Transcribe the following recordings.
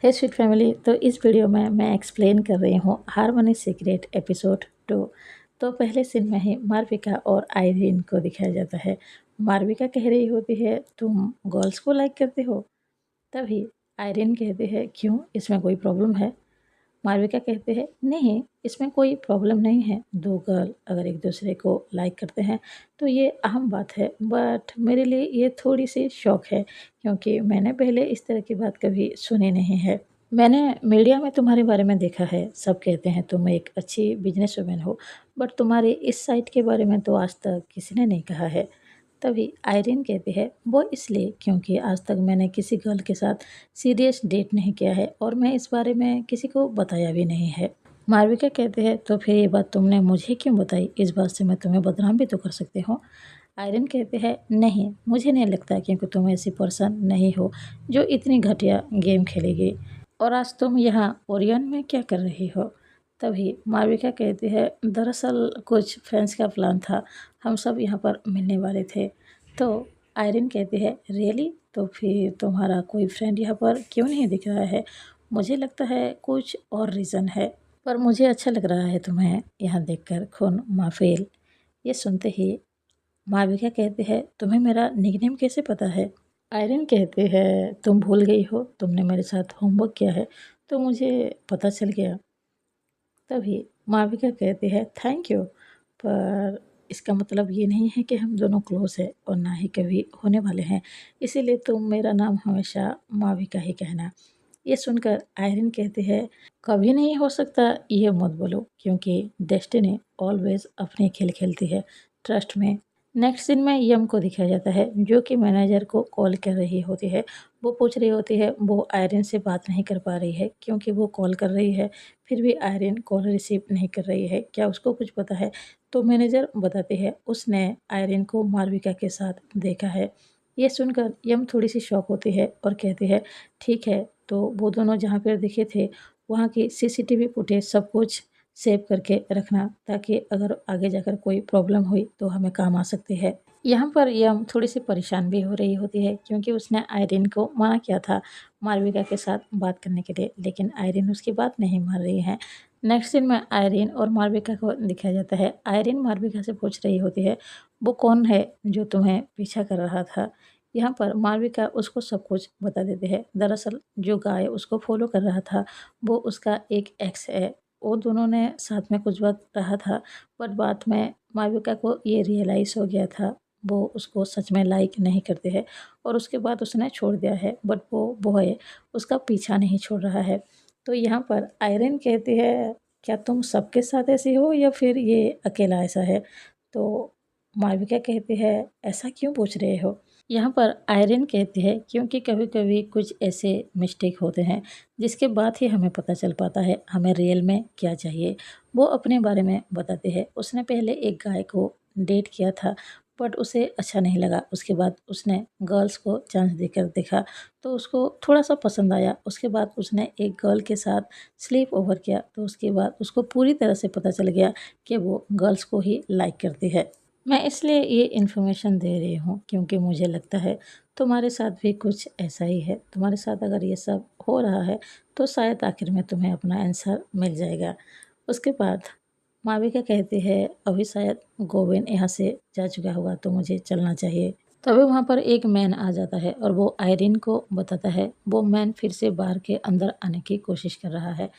हे sweet family. तो इस video में मैं एक्सप्लेन कर रही हूँ हार्मनी सीक्रेट एपिसोड 2। तो पहले सीन में ही मालविका और आयरीन को दिखाया जाता है। मालविका कह रही होती है तुम गर्ल्स को लाइक करते हो। तभी आयरीन कहती है क्यों, इसमें कोई प्रॉब्लम है। मालविका कहते हैं नहीं, इसमें कोई प्रॉब्लम नहीं है। दो गर्ल अगर एक दूसरे को लाइक करते हैं तो ये अहम बात है, बट मेरे लिए ये थोड़ी सी शौक है क्योंकि मैंने पहले इस तरह की बात कभी सुनी नहीं है। मैंने मीडिया में तुम्हारे बारे में देखा है, सब कहते हैं तुम एक अच्छी बिजनेस वुमेन हो, बट तुम्हारे इस साइड के बारे में तो आज तक किसी ने नहीं कहा है। तभी आयरीन कहती है वो इसलिए क्योंकि आज तक मैंने किसी गर्ल के साथ सीरियस डेट नहीं किया है और मैं इस बारे में किसी को बताया भी नहीं है। मालविका कहते हैं तो फिर ये बात तुमने मुझे क्यों बताई, इस बात से मैं तुम्हें बदनाम भी तो कर सकती हूँ। आयरन कहते हैं नहीं, मुझे नहीं लगता क्योंकि तुम ऐसी पर्सन नहीं हो जो इतनी घटिया गेम खेलेगी। और आज तुम यहाँ ओरियन में क्या कर रही हो। तभी मालविका कहती है दरअसल कुछ फ्रेंड्स का प्लान था, हम सब यहाँ पर मिलने वाले थे। तो आयरन कहती है रियली, तो फिर तुम्हारा कोई फ्रेंड यहाँ पर क्यों नहीं दिख रहा है। मुझे लगता है कुछ और रीज़न है, पर मुझे अच्छा लग रहा है तुम्हें यहाँ देखकर खून माफिल। ये सुनते ही मालविका कहती है तुम्हें मेरा निकनेम कैसे पता है। आयरन कहती है तुम भूल गई हो, तुमने मेरे साथ होमवर्क किया है तो मुझे पता चल गया। तभी मालविका कहती है थैंक यू, पर इसका मतलब ये नहीं है कि हम दोनों क्लोज हैं और ना ही कभी होने वाले हैं, इसीलिए तुम मेरा नाम हमेशा मालविका ही कहना। ये सुनकर आयरन कहती है कभी नहीं हो सकता ये मत बोलो क्योंकि डेस्टिनी ऑलवेज अपने खेल खेलती है, ट्रस्ट में। नेक्स्ट सीन में यम को दिखाया जाता है जो कि मैनेजर को कॉल कर रही होती है। वो पूछ रही होती है वो आयरन से बात नहीं कर पा रही है क्योंकि वो कॉल कर रही है, फिर भी आयरन कॉल रिसीव नहीं कर रही है, क्या उसको कुछ पता है। तो मैनेजर बताते हैं उसने आयरन को मालविका के साथ देखा है। ये सुनकर यम थोड़ी सी शॉक होती है और कहती है ठीक है, तो वो दोनों जहाँ पर दिखे थे वहाँ की सीसीटीवी फुटेज सब कुछ सेव करके रखना, ताकि अगर आगे जाकर कोई प्रॉब्लम हुई तो हमें काम आ सकती है। यहाँ पर यम थोड़ी सी परेशान भी हो रही होती है क्योंकि उसने आयरिन को मना किया था मालविका के साथ बात करने के लिए, लेकिन आयरिन उसकी बात नहीं मान रही है। नेक्स्ट सीन में आयरिन और मालविका को दिखाया जाता है। आयरिन मालविका से पूछ रही होती है वो कौन है जो तुम्हें पीछा कर रहा था। यहाँ पर मालविका उसको सब कुछ बता देते हैं। दरअसल जो गाय उसको फॉलो कर रहा था वो उसका एक एक्स है। वो दोनों ने साथ में कुछ वक्त रहा था, बट बाद में मालविका को ये रियलाइज़ हो गया था वो उसको सच में लाइक नहीं करते हैं और उसके बाद उसने छोड़ दिया है, बट वो बॉय उसका पीछा नहीं छोड़ रहा है। तो यहाँ पर आयरन कहती है क्या तुम सबके साथ ऐसी हो या फिर ये अकेला ऐसा है। तो मालविका कहती है ऐसा क्यों पूछ रहे हो। यहाँ पर आयरन कहती है क्योंकि कभी कभी कुछ ऐसे मिस्टेक होते हैं जिसके बाद ही हमें पता चल पाता है हमें रियल में क्या चाहिए। वो अपने बारे में बताते हैं उसने पहले एक गाय को डेट किया था, बट उसे अच्छा नहीं लगा। उसके बाद उसने गर्ल्स को चांस देकर देखा तो उसको थोड़ा सा पसंद आया। उसके बाद उसने एक गर्ल के साथ स्लीप ओवर किया तो उसके बाद उसको पूरी तरह से पता चल गया कि वो गर्ल्स को ही लाइक करती है। मैं इसलिए ये इन्फॉर्मेशन दे रही हूँ क्योंकि मुझे लगता है तुम्हारे साथ भी कुछ ऐसा ही है। तुम्हारे साथ अगर ये सब हो रहा है तो शायद आखिर में तुम्हें अपना आंसर मिल जाएगा। उसके बाद मालविका कहती है अभी शायद गोविंद यहाँ से जा चुका होगा तो मुझे चलना चाहिए। तभी वहाँ पर एक मैन आ जाता है और वो आयरिन को बताता है वो मैन फिर से बार के अंदर आने की कोशिश कर रहा है,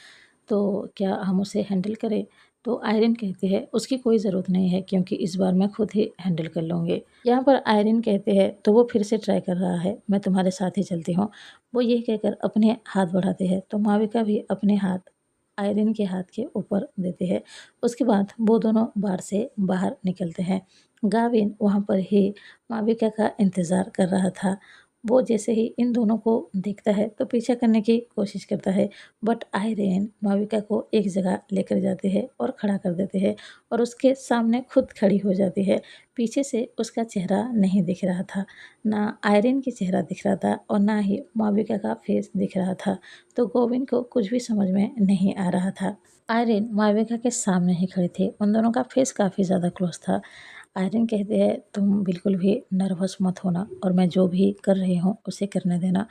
तो क्या हम उसे हैंडल करें। तो आयरन कहती है उसकी कोई ज़रूरत नहीं है क्योंकि इस बार मैं खुद ही हैंडल कर लूँगी। यहाँ पर आयरन कहते हैं तो वो फिर से ट्राई कर रहा है, मैं तुम्हारे साथ ही चलती हूँ। वो ये कहकर अपने हाथ बढ़ाते हैं तो माविका भी अपने हाथ आयरन के हाथ के ऊपर देते हैं। उसके बाद वो दोनों बार से बाहर निकलते हैं। गाविन वहाँ पर ही माविका का इंतज़ार कर रहा था। वो जैसे ही इन दोनों को देखता है तो पीछा करने की कोशिश करता है, बट आयरन माविका को एक जगह लेकर जाते हैं और खड़ा कर देते हैं और उसके सामने खुद खड़ी हो जाती है। पीछे से उसका चेहरा नहीं दिख रहा था, ना आयरन की चेहरा दिख रहा था और ना ही माविका का फेस दिख रहा था। तो गोविंद को कुछ भी समझ में नहीं आ रहा था। आयरन मालविका के सामने ही खड़े थे, उन दोनों का फेस काफ़ी ज़्यादा क्लोज था। आयरन कहते हैं तुम बिल्कुल भी नर्वस मत होना और मैं जो भी कर रही हूँ उसे करने देना।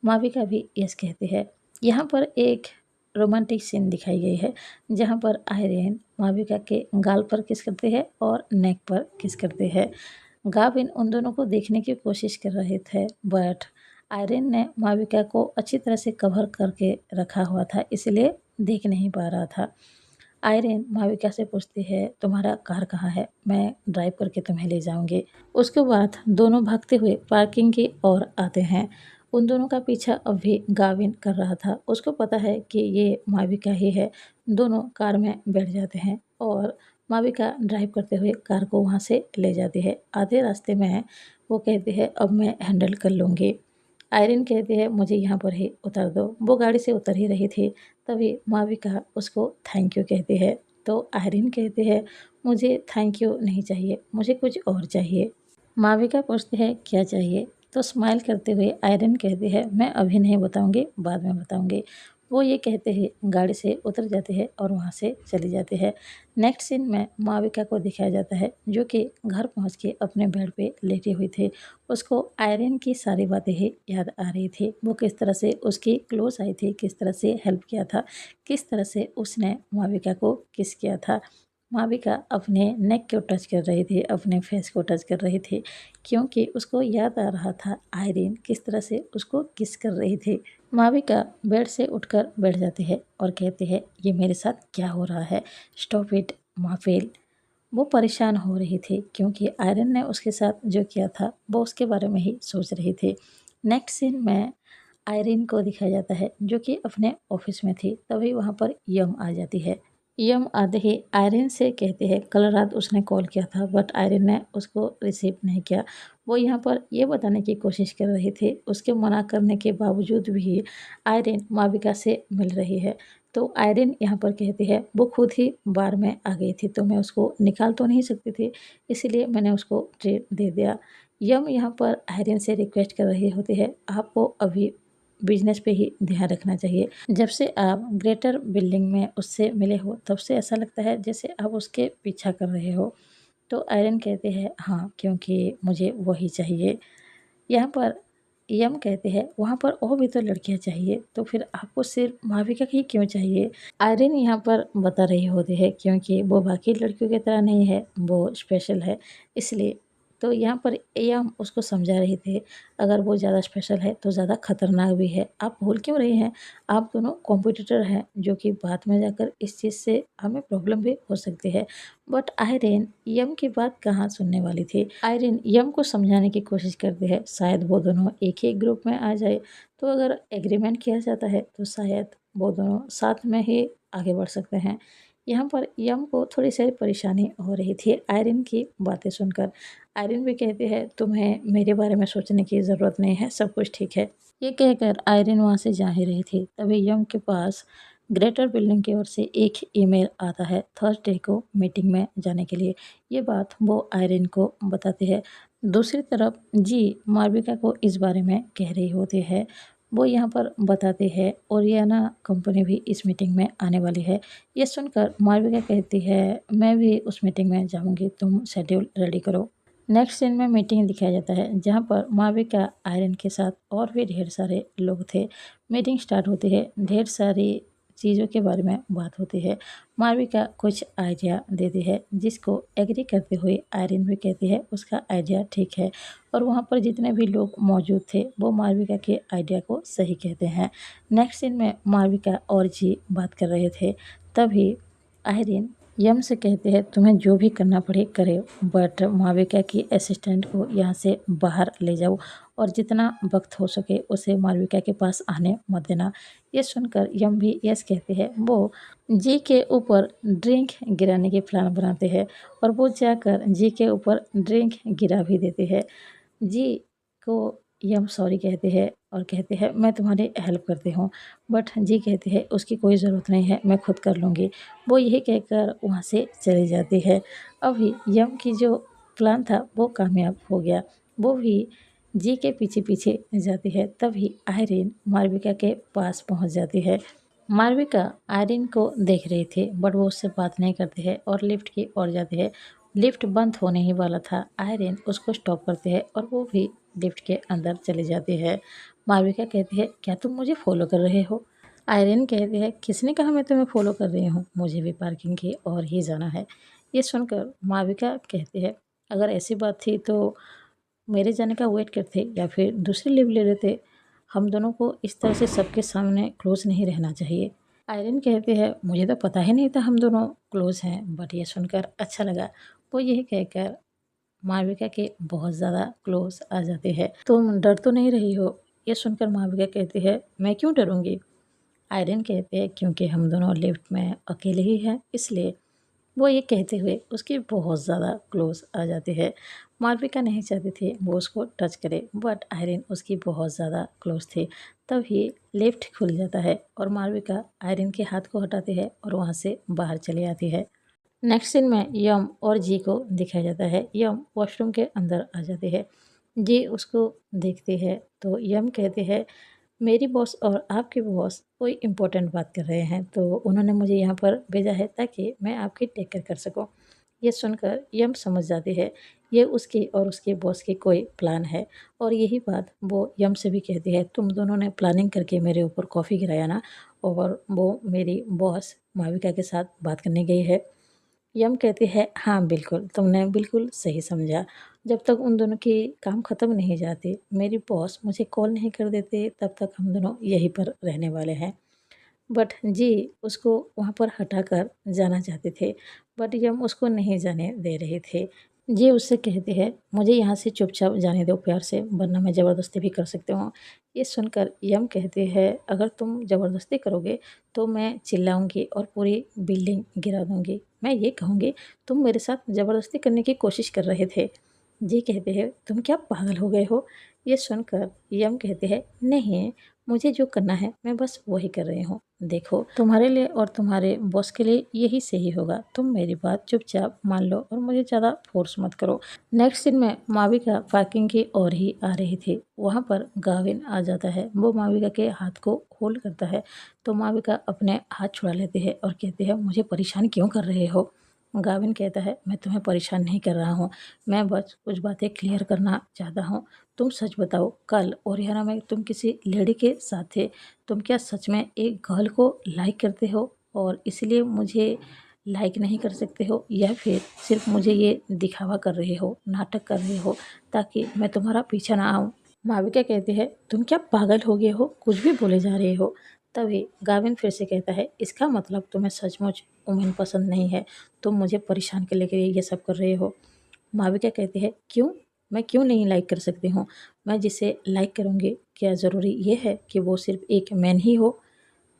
माविका भी यस कहती है। यहाँ पर एक रोमांटिक सीन दिखाई गई है जहाँ पर आयरन माविका के गाल पर किस करते हैं और नेक पर किस करते हैं। गाविन उन दोनों को देखने की कोशिश कर रहे थे, बट आयरन ने माविका को अच्छी तरह से कवर करके रखा हुआ था, इसलिए देख नहीं पा रहा था। आयरन माविका से पूछती है, तुम्हारा कार कहाँ है, मैं ड्राइव करके तुम्हें ले जाऊंगी। उसके बाद दोनों भागते हुए पार्किंग की ओर आते हैं। उन दोनों का पीछा अब भी गाविन कर रहा था। उसको पता है कि ये माविका ही है। दोनों कार में बैठ जाते हैं और माविका ड्राइव करते हुए कार को वहाँ से ले जाती है। आधे रास्ते में वो कहती है, अब मैं हैंडल कर लूँगी। आयरन कहती है, मुझे यहाँ पर ही उतार दो। वो गाड़ी से उतर ही रही थी, तभी माविका उसको थैंक यू कहती है। तो आयरन कहती है, मुझे थैंक यू नहीं चाहिए, मुझे कुछ और चाहिए। माविका पूछती है, क्या चाहिए? तो स्माइल करते हुए आयरन कहती है, मैं अभी नहीं बताऊंगी, बाद में बताऊंगी। वो ये कहते ही गाड़ी से उतर जाते हैं और वहाँ से चली जाती है। नेक्स्ट सीन में माविका को दिखाया जाता है जो कि घर पहुँच के अपने बेड पे लेटी हुई थी। उसको आयरन की सारी बातें ही याद आ रही थी। वो किस तरह से उसकी क्लोज आई थी, किस तरह से हेल्प किया था, किस तरह से उसने माविका को किस किया था। माविका अपने नेक को टच कर रही थी, अपने फेस को टच कर रही थी, क्योंकि उसको याद आ रहा था आयरन किस तरह से उसको किस कर रही थी। माविका बेड से उठकर बैठ जाती है और कहती है, ये मेरे साथ क्या हो रहा है, स्टॉप इट माफिल। वो परेशान हो रही थी क्योंकि आयरन ने उसके साथ जो किया था वो उसके बारे में ही सोच रही थी। नेक्स्ट सीन में आयरन को दिखाया जाता है जो कि अपने ऑफिस में थी। तभी वहाँ पर यम आ जाती है। यम आते ही आयरन से कहते हैं, कल रात उसने कॉल किया था बट आयरन ने उसको रिसीव नहीं किया। वो यहाँ पर ये बताने की कोशिश कर रही थी, उसके मना करने के बावजूद भी आयरन माविका से मिल रही है। तो आयरन यहाँ पर कहती है, वो खुद ही बार में आ गई थी तो मैं उसको निकाल तो नहीं सकती थी, इसीलिए मैंने उसको ट्रीट दे दिया। यम यहाँ पर आयरन से रिक्वेस्ट कर रही होती है, आपको अभी बिजनेस पे ही ध्यान रखना चाहिए। जब से आप ग्रेटर बिल्डिंग में उससे मिले हो तब से ऐसा लगता है जैसे आप उसके पीछा कर रहे हो। तो आयरन कहते हैं, हाँ, क्योंकि मुझे वही चाहिए। यहाँ पर यम कहते हैं, वहाँ पर और भी तो लड़कियाँ चाहिए, तो फिर आपको सिर्फ माविका ही क्यों चाहिए? आयरन यहाँ पर बता रही होती है क्योंकि वो बाकी लड़कियों की तरह नहीं है, वो स्पेशल है, इसलिए। तो यहाँ पर यम उसको समझा रही थी, अगर वो ज़्यादा स्पेशल है तो ज़्यादा खतरनाक भी है। आप भूल क्यों रही हैं? आप दोनों कॉम्पिटिटर हैं जो कि बाद में जाकर इस चीज़ से हमें प्रॉब्लम भी हो सकती है। बट आयरन यम की बात कहाँ सुनने वाली थी। आयरन यम को समझाने की कोशिश करती है, शायद वो दोनों एक ही ग्रुप में आ जाए। तो अगर एग्रीमेंट किया जाता है तो शायद वो दोनों साथ में ही आगे बढ़ सकते हैं। यहाँ पर यम को थोड़ी सी परेशानी हो रही थी आयरन की बातें सुनकर। आयरन भी कहती है, तुम्हें मेरे बारे में सोचने की ज़रूरत नहीं है, सब कुछ ठीक है। ये कहकर आयरन वहाँ से जा ही रही थी, तभी यम के पास ग्रेटर बिल्डिंग की ओर से एक ईमेल आता है थर्सडे को मीटिंग में जाने के लिए। ये बात वो आयरन को बताती है। दूसरी तरफ जी मार्विका को इस बारे में कह रही होती है। वो यहाँ पर बताती है, ओरियाना कंपनी भी इस मीटिंग में आने वाली है। ये सुनकर मार्विका कहती है, मैं भी उस मीटिंग में जाऊँगी, तुम शेड्यूल रेडी करो। नेक्स्ट सीन में मीटिंग दिखाया जाता है जहाँ पर माविका आयरन के साथ और भी ढेर सारे लोग थे। मीटिंग स्टार्ट होती है, ढेर सारी चीज़ों के बारे में बात होती है। मालविका कुछ आइडिया देती है जिसको एग्री करते हुए आयरन भी कहती है उसका आइडिया ठीक है, और वहाँ पर जितने भी लोग मौजूद थे वो मालविका के आइडिया को सही कहते हैं। नेक्स्ट सीन में मालविका और जी बात कर रहे थे, तभी आयरन यम से कहते हैं, तुम्हें जो भी करना पड़े करे, बट मालविका की असिस्टेंट को यहाँ से बाहर ले जाओ और जितना वक्त हो सके उसे मालविका के पास आने मत देना। ये सुनकर यम भी यस कहते हैं। वो जी के ऊपर ड्रिंक गिराने की प्लान बनाते हैं और वो जाकर जी के ऊपर ड्रिंक गिरा भी देते हैं। जी को यम सॉरी कहते हैं और कहते हैं, मैं तुम्हारी हेल्प करती हूँ, बट जी कहती है उसकी कोई ज़रूरत नहीं है, मैं खुद कर लूँगी। वो यही कहकर वहाँ से चली जाती है। अभी यम की जो प्लान था वो कामयाब हो गया। वो भी जी के पीछे पीछे जाती है, तभी आयरिन मालविका के पास पहुँच जाती है। मालविका आयरिन को देख रही थी बट वो उससे बात नहीं करती है और लिफ्ट की ओर जाती है। लिफ्ट बंद होने ही वाला था, आयरिन उसको स्टॉप करती है और वो भी लिफ्ट के अंदर चली जाती है। मालविका कहती है, क्या तुम मुझे फॉलो कर रहे हो? आयरन कहती है, किसने कहा मैं तुम्हें फॉलो कर रही हूँ, मुझे भी पार्किंग की और ही जाना है। ये सुनकर माविका कहती है, अगर ऐसी बात थी तो मेरे जाने का वेट करते या फिर दूसरी लिव ले लेते। हम दोनों को इस तरह से सबके सामने क्लोज नहीं रहना चाहिए। आयरन कहती है, मुझे तो पता ही नहीं था हम दोनों क्लोज हैं, बट ये सुनकर अच्छा लगा। वो यही कहकर मालविका के बहुत ज़्यादा क्लोज आ जाते हैं। तुम डर तो नहीं रही हो? ये सुनकर मालविका कहती है, मैं क्यों डरूंगी? आयरन कहते हैं, क्योंकि हम दोनों लिफ्ट में अकेले ही हैं इसलिए। वो ये कहते हुए उसकी बहुत ज़्यादा क्लोज आ जाती है। मालविका नहीं चाहती थी वो उसको टच करे, बट आयरन उसकी बहुत ज़्यादा क्लोज थी। तभी लिफ्ट खुल जाता है और मालविका आयरन के हाथ को हटाती है और वहाँ से बाहर चली आती है। नेक्स्ट सीन में यम और जी को दिखाया जाता है। यम वॉशरूम के अंदर आ जाती है। जी उसको देखती है तो यम कहती है, मेरी बॉस और आपके बॉस कोई इम्पोर्टेंट बात कर रहे हैं, तो उन्होंने मुझे यहाँ पर भेजा है ताकि मैं आपकी टेक केयर कर सकूँ। ये सुनकर यम समझ जाती है ये उसकी और उसके बॉस की कोई प्लान है, और यही बात वो यम से भी कहती है, तुम दोनों ने प्लानिंग करके मेरे ऊपर कॉफ़ी गिराया ना, और वो मेरी बॉस माविका के साथ बात करने गई है। यम कहती है, हाँ बिल्कुल, तुमने बिल्कुल सही समझा। जब तक उन दोनों की काम ख़त्म नहीं जाते, मेरी बॉस मुझे कॉल नहीं कर देते, तब तक हम दोनों यहीं पर रहने वाले हैं। बट जी उसको वहाँ पर हटाकर जाना चाहते थे, बट यम उसको नहीं जाने दे रहे थे। जी उससे कहते हैं, मुझे यहाँ से चुपचाप जाने दो प्यार से, वरना मैं ज़बरदस्ती भी कर सकती हूँ। ये सुनकर यम कहते हैं, अगर तुम ज़बरदस्ती करोगे तो मैं चिल्लाऊंगी और पूरी बिल्डिंग गिरा दूंगी। मैं ये कहूँगी, तुम मेरे साथ ज़बरदस्ती करने की कोशिश कर रहे थे। जी कहते हैं, तुम क्या पागल हो गए हो? ये सुनकर यम कहते हैं, नहीं, मुझे जो करना है मैं बस वही कर रही हूँ। देखो, तुम्हारे लिए और तुम्हारे बॉस के लिए यही सही होगा। तुम मेरी बात चुपचाप मान लो और मुझे ज़्यादा फोर्स मत करो। नेक्स्ट सीन में माविका पार्किंग की ओर ही आ रही थी। वहाँ पर गाविन आ जाता है। वो माविका के हाथ को होल्ड करता है, तो माविका अपने हाथ छुड़ा लेती है और कहती है, मुझे परेशान क्यों कर रहे हो? गाविन कहता है, मैं तुम्हें परेशान नहीं कर रहा हूँ, मैं बस कुछ बातें क्लियर करना चाहता हूँ। तुम सच बताओ, कल ओरियाना में तुम किसी लेडी के साथ थे, तुम क्या सच में एक गर्ल को लाइक करते हो और इसलिए मुझे लाइक नहीं कर सकते हो, या फिर सिर्फ मुझे ये दिखावा कर रहे हो, नाटक कर रहे हो ताकि मैं तुम्हारा पीछा ना आऊँ? माविका कहती है, तुम क्या पागल हो गए हो, कुछ भी बोले जा रहे हो? तभी गाविन फिर से कहता है, इसका मतलब तुम्हें सचमुच उमेन पसंद नहीं है, तुम मुझे परेशान के लेके ये सब कर रहे हो। माविका कहती है, क्यों? मैं क्यों नहीं लाइक कर सकती हूँ? मैं जिसे लाइक करूँगी, क्या ज़रूरी ये है कि वो सिर्फ एक मैन ही हो?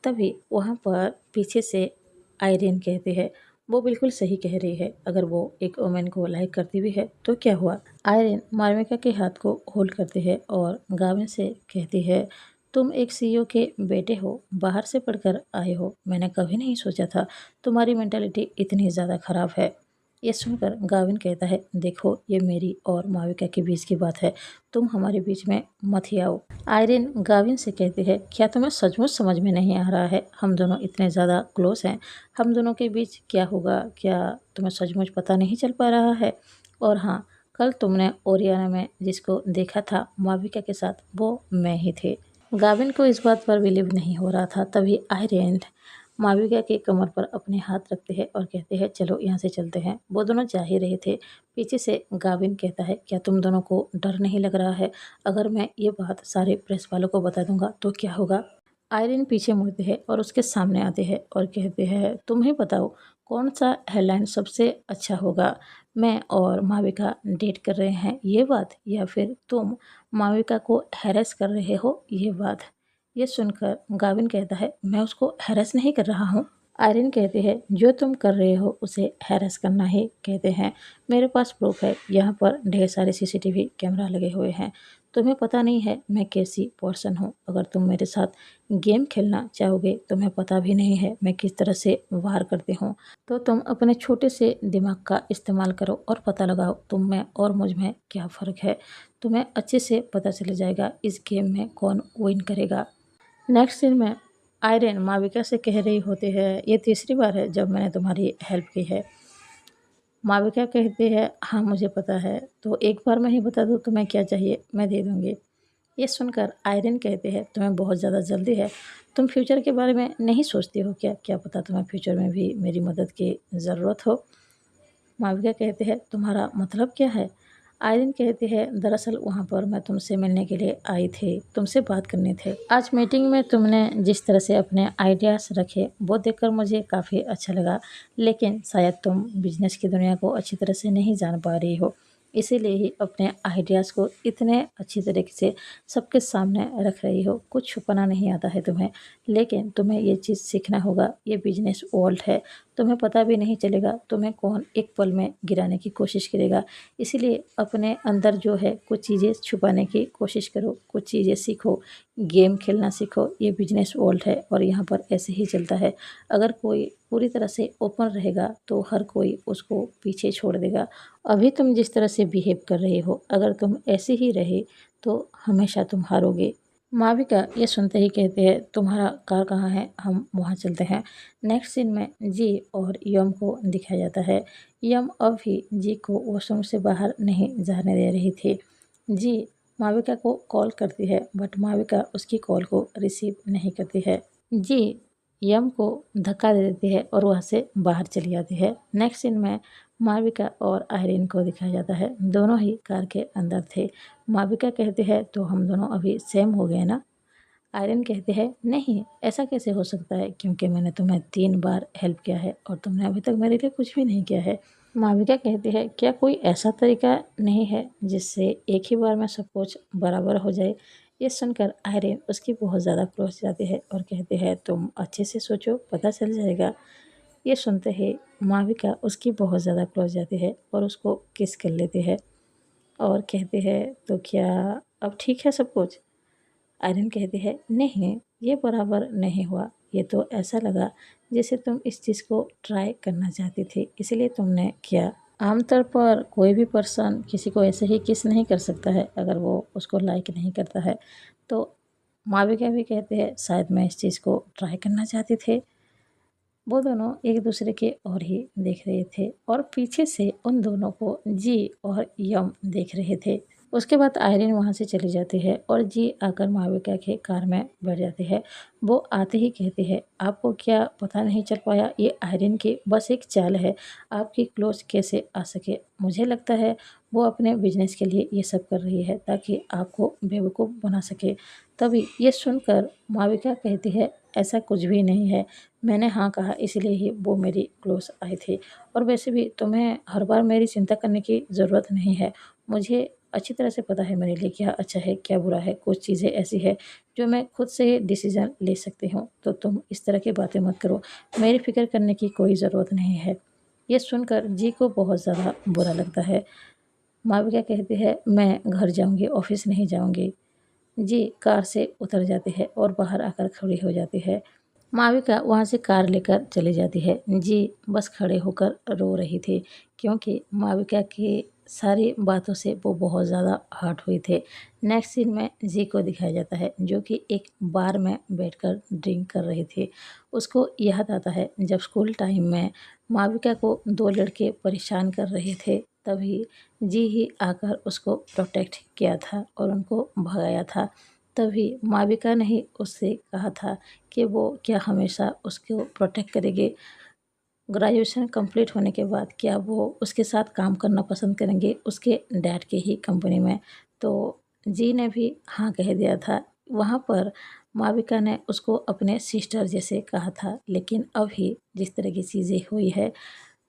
तभी वहाँ पर पीछे से आयरीन कहती है, वो बिल्कुल सही कह रही है, अगर वो एक वुमेन को लाइक करती भी है तो क्या हुआ? आयरीन मालविका के हाथ को होल्ड करती है और गाविन से कहती है, तुम एक सीईओ के बेटे हो, बाहर से पढ़कर आए हो, मैंने कभी नहीं सोचा था तुम्हारी मेंटालिटी इतनी ज़्यादा ख़राब है। ये सुनकर गाविन कहता है, देखो ये मेरी और माविका के बीच की बात है, तुम हमारे बीच में मत ही आओ। आयरिन गाविन से कहती है, क्या तुम्हें सचमुच समझ में नहीं आ रहा है, हम दोनों इतने ज़्यादा क्लोज हैं, हम दोनों के बीच क्या होगा, क्या तुम्हें सचमुच पता नहीं चल पा रहा है? और हाँ, कल तुमने ओरियाना में जिसको देखा था माविका के साथ, वो मैं ही थी। गाविन को इस बात पर बिलीव नहीं हो रहा था। तभी आयरन मालविका के कमर पर अपने हाथ रखते हैं और कहते हैं, चलो यहाँ से चलते हैं। वो दोनों जा ही रहे थे, पीछे से गाविन कहता है, क्या तुम दोनों को डर नहीं लग रहा है? अगर मैं ये बात सारे प्रेस वालों को बता दूंगा तो क्या होगा? आयरन पीछे मुड़ते हैं और उसके सामने आते हैं और कहते हैं, तुम ही बताओ कौन सा हेडलाइन सबसे अच्छा होगा, मैं और माविका डेट कर रहे हैं ये बात, या फिर तुम माविका को हैरेस कर रहे हो ये बात? ये सुनकर गाविन कहता है, मैं उसको हैरेस नहीं कर रहा हूँ। आयरन कहती है, जो तुम कर रहे हो उसे हैरेस करना ही कहते हैं। मेरे पास प्रूफ है, यहाँ पर ढेर सारे सीसीटीवी कैमरा लगे हुए हैं। तुम्हें पता नहीं है मैं कैसी पर्सन हूँ। अगर तुम मेरे साथ गेम खेलना चाहोगे, तुम्हें पता भी नहीं है मैं किस तरह से वार करती हूँ, तो तुम अपने छोटे से दिमाग का इस्तेमाल करो और पता लगाओ तुम में और मुझ में क्या फ़र्क है। तुम्हें अच्छे से पता चल जाएगा इस गेम में कौन विन करेगा। नेक्स्ट सीन में आयरन माविका से कह रही होती है, ये तीसरी बार है जब मैंने तुम्हारी हेल्प की है। माविका कहती है, हाँ मुझे पता है, तो एक बार मैं ही बता दूँ तुम्हें क्या चाहिए, मैं दे दूँगी। ये सुनकर आयरन कहते हैं, तुम्हें बहुत ज़्यादा जल्दी है, तुम फ्यूचर के बारे में नहीं सोचती हो क्या? क्या पता तुम्हें फ्यूचर में भी मेरी मदद की ज़रूरत हो। माविका कहते हैं, तुम्हारा मतलब क्या है? आयरन कहती है, दरअसल वहाँ पर मैं तुमसे मिलने के लिए आई थी, तुमसे बात करने थे। आज मीटिंग में तुमने जिस तरह से अपने आइडियाज़ रखे वो देखकर मुझे काफ़ी अच्छा लगा, लेकिन शायद तुम बिजनेस की दुनिया को अच्छी तरह से नहीं जान पा रही हो, इसीलिए ही अपने आइडियाज़ को इतने अच्छी तरीके से सबके सामने रख रही हो। कुछ छुपाना नहीं आता है तुम्हें, लेकिन तुम्हें ये चीज़ सीखना होगा। ये बिजनेस वर्ल्ड है, तुम्हें पता भी नहीं चलेगा तुम्हें कौन एक पल में गिराने की कोशिश करेगा। इसीलिए अपने अंदर जो है कुछ चीज़ें छुपाने की कोशिश करो, कुछ चीज़ें सीखो, गेम खेलना सीखो। ये बिजनेस वर्ल्ड है और यहाँ पर ऐसे ही चलता है। अगर कोई पूरी तरह से ओपन रहेगा तो हर कोई उसको पीछे छोड़ देगा। अभी तुम जिस तरह से बिहेव कर रहे हो, अगर तुम ऐसे ही रहे तो हमेशा तुम हारोगे। माविका ये सुनते ही कहते हैं, तुम्हारा कार कहाँ है, हम वहाँ चलते हैं। नेक्स्ट सीन में जी और यम को दिखाया जाता है। यम अभी जी को वॉशरूम से बाहर नहीं जाने दे रही थी। जी माविका को कॉल करती है, बट माविका उसकी कॉल को रिसीव नहीं करती है। जी यम को धक्का दे देती है और वहाँ से बाहर चली जाती है। नेक्स्ट सीन में माविका और आयरिन को दिखाया जाता है, दोनों ही कार के अंदर थे। माविका कहती है, तो हम दोनों अभी सेम हो गए ना? आयरन कहते हैं, नहीं ऐसा कैसे हो सकता है, क्योंकि मैंने तुम्हें 3 बार हेल्प किया है और तुमने अभी तक मेरे लिए कुछ भी नहीं किया है। माविका कहती है, क्या कोई ऐसा तरीका नहीं है जिससे एक ही बार में सब कुछ बराबर हो जाए? ये सुनकर आयरन उसकी बहुत ज़्यादा क्लोज जाती है और कहते हैं, तुम अच्छे से सोचो, पता चल जाएगा। ये सुनते ही माविका उसकी बहुत ज़्यादा क्लोज जाती है और उसको किस कर लेती है और कहती है, तो क्या अब ठीक है सब कुछ? आयरन कहती है, नहीं ये बराबर नहीं हुआ, ये तो ऐसा लगा जैसे तुम इस चीज़ को ट्राई करना चाहती थी, इसलिए तुमने किया। आमतौर पर कोई भी पर्सन किसी को ऐसे ही किस नहीं कर सकता है अगर वो उसको लाइक नहीं करता है। तो माविका भी कहते हैं, शायद मैं इस चीज़ को ट्राई करना चाहते थे। वो दोनों एक दूसरे के और ही देख रहे थे और पीछे से उन दोनों को जी और यम देख रहे थे। उसके बाद आयरिन वहाँ से चली जाती है और जी आकर माविका के कार में बैठ जाती है। वो आते ही कहती है, आपको क्या पता नहीं चल पाया, ये आयरिन की बस एक चाल है, आपकी क्लोज कैसे आ सके। मुझे लगता है वो अपने बिजनेस के लिए ये सब कर रही है ताकि आपको बेवकूफ़ बना सके। तभी ये सुनकर माविका कहती है, ऐसा कुछ भी नहीं है, मैंने हाँ कहा इसलिए ही वो मेरी क्लोज आई थी, और वैसे भी तुम्हें हर बार मेरी चिंता करने की ज़रूरत नहीं है। मुझे अच्छी तरह से पता है मेरे लिए क्या अच्छा है क्या बुरा है। कुछ चीज़ें ऐसी है जो मैं खुद से डिसीज़न ले सकती हूँ, तो तुम इस तरह की बातें मत करो, मेरी फ़िक्र करने की कोई ज़रूरत नहीं है। ये सुनकर जी को बहुत ज़्यादा बुरा लगता है। माविका कहती है, मैं घर जाऊँगी, ऑफ़िस नहीं जाऊँगी। जी कार से उतर जाती है और बाहर आकर खड़ी हो जाती है। माविका वहाँ से कार लेकर चली जाती है। जी बस खड़े होकर रो रही थी, क्योंकि माविका की सारी बातों से वो बहुत ज़्यादा हर्ट हुई थे। नेक्स्ट सीन में जी को दिखाया जाता है, जो कि एक बार में बैठकर ड्रिंक कर रही थी। उसको याद आता है जब स्कूल टाइम में माविका को 2 लड़के परेशान कर रहे थे, तभी जी ही आकर उसको प्रोटेक्ट किया था और उनको भगाया था। तभी माविका ने ही उससे कहा था कि वो क्या हमेशा उसको प्रोटेक्ट करेंगे। ग्रेजुएशन कंप्लीट होने के बाद क्या वो उसके साथ काम करना पसंद करेंगे उसके डैड के ही कंपनी में। तो जी ने भी हाँ कह दिया था। वहाँ पर माविका ने उसको अपने सिस्टर जैसे कहा था, लेकिन अभी जिस तरह की चीज़ें हुई है,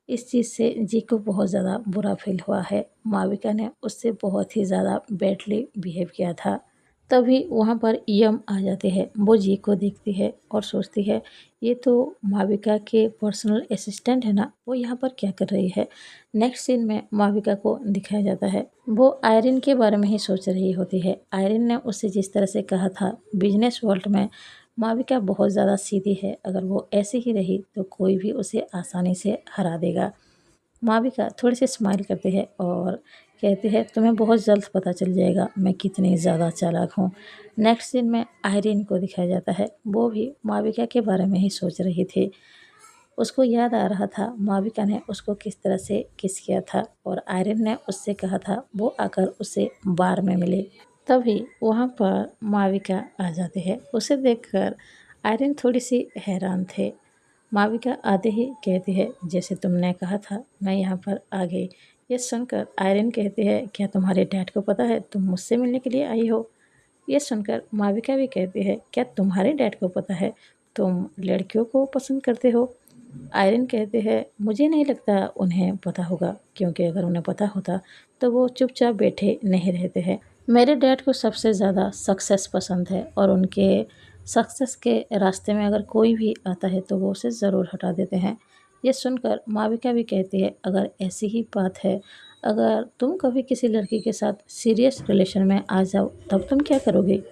इस चीज़ से जी को बहुत ज़्यादा बुरा फील हुआ है। माविका ने उससे बहुत ही ज़्यादा बैडली बिहेव किया था। तभी वहाँ पर यम आ जाते हैं। वो जी को देखती है और सोचती है, ये तो माविका के पर्सनल असिस्टेंट है ना, वो यहाँ पर क्या कर रही है। नेक्स्ट सीन में माविका को दिखाया जाता है, वो आयरिन के बारे में ही सोच रही होती है। आयरिन ने उससे जिस तरह से कहा था, बिजनेस वर्ल्ड में माविका बहुत ज़्यादा सीधी है, अगर वो ऐसी ही रही तो कोई भी उसे आसानी से हरा देगा। माविका थोड़ी सी स्माइल करती है और कहती है, तुम्हें बहुत जल्द पता चल जाएगा मैं कितनी ज़्यादा चालाक हूँ। नेक्स्ट सीन में आयरिन को दिखाया जाता है, वो भी माविका के बारे में ही सोच रही थी। उसको याद आ रहा था माविका ने उसको किस तरह से किस किया था और आयरन ने उससे कहा था वो आकर उसे बार में मिले। तभी वहाँ पर माविका आ जाती है। उसे देखकर आयरन थोड़ी सी हैरान थे। माविका आते ही कहती है, जैसे तुमने कहा था मैं यहाँ पर आ गई। ये सुनकर आयरन कहती है, क्या तुम्हारे डैड को पता है तुम मुझसे मिलने के लिए आई हो? ये सुनकर माविका भी कहती है, क्या तुम्हारे डैड को पता है तुम लड़कियों को पसंद करते हो? आयरन कहते हैं, मुझे नहीं लगता उन्हें पता होगा, क्योंकि अगर उन्हें पता होता तो वो चुपचाप बैठे नहीं रहते हैं। मेरे डैड को सबसे ज़्यादा सक्सेस पसंद है और उनके सक्सेस के रास्ते में अगर कोई भी आता है तो वो उसे ज़रूर हटा देते हैं। ये सुनकर माविका भी कहती है, अगर ऐसी ही बात है, अगर तुम कभी किसी लड़की के साथ सीरियस रिलेशन में आ जाओ तब तुम क्या करोगी?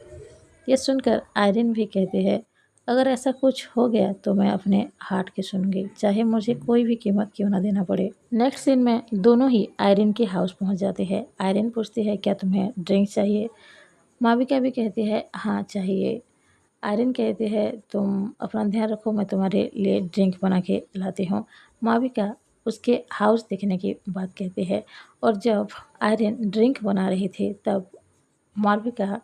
ये सुनकर आयरन भी कहते हैं, अगर ऐसा कुछ हो गया तो मैं अपने हार्ट की सुनूंगी, चाहे मुझे कोई भी कीमत क्यों ना देना पड़े। नेक्स्ट सीन में दोनों ही आयरन के हाउस पहुंच जाते हैं। आयरन पूछती है, क्या तुम्हें ड्रिंक चाहिए? माविका भी कहती है, हाँ चाहिए। आयरन कहती है, तुम अपना ध्यान रखो, मैं तुम्हारे लिए ड्रिंक बना के लाती हूँ। माविका उसके हाउस देखने की बात कहती है और जब आयरन ड्रिंक बना रही थी तब मालविका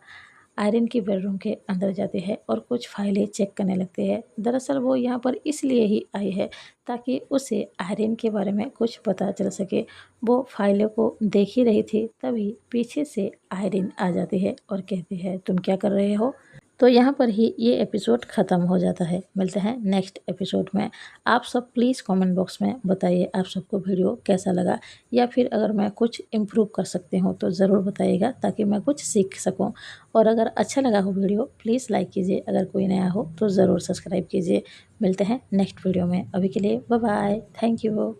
आयरन की बेडरूम के अंदर जाती है और कुछ फाइलें चेक करने लगती है। दरअसल वो यहाँ पर इसलिए ही आई है ताकि उसे आयरन के बारे में कुछ पता चल सके। वो फाइलों को देख ही रही थी, तभी पीछे से आयरन आ जाती है और कहती है, तुम क्या कर रहे हो? तो यहाँ पर ही ये एपिसोड ख़त्म हो जाता है। मिलते हैं नेक्स्ट एपिसोड में। आप सब प्लीज़ कमेंट बॉक्स में बताइए आप सबको वीडियो कैसा लगा, या फिर अगर मैं कुछ इम्प्रूव कर सकती हूँ तो ज़रूर बताइएगा ताकि मैं कुछ सीख सकूँ। और अगर अच्छा लगा हो वीडियो प्लीज़ लाइक कीजिए, अगर कोई नया हो तो ज़रूर सब्सक्राइब कीजिए। मिलते हैं नेक्स्ट वीडियो में, अभी के लिए बाय बाय, थैंक यू।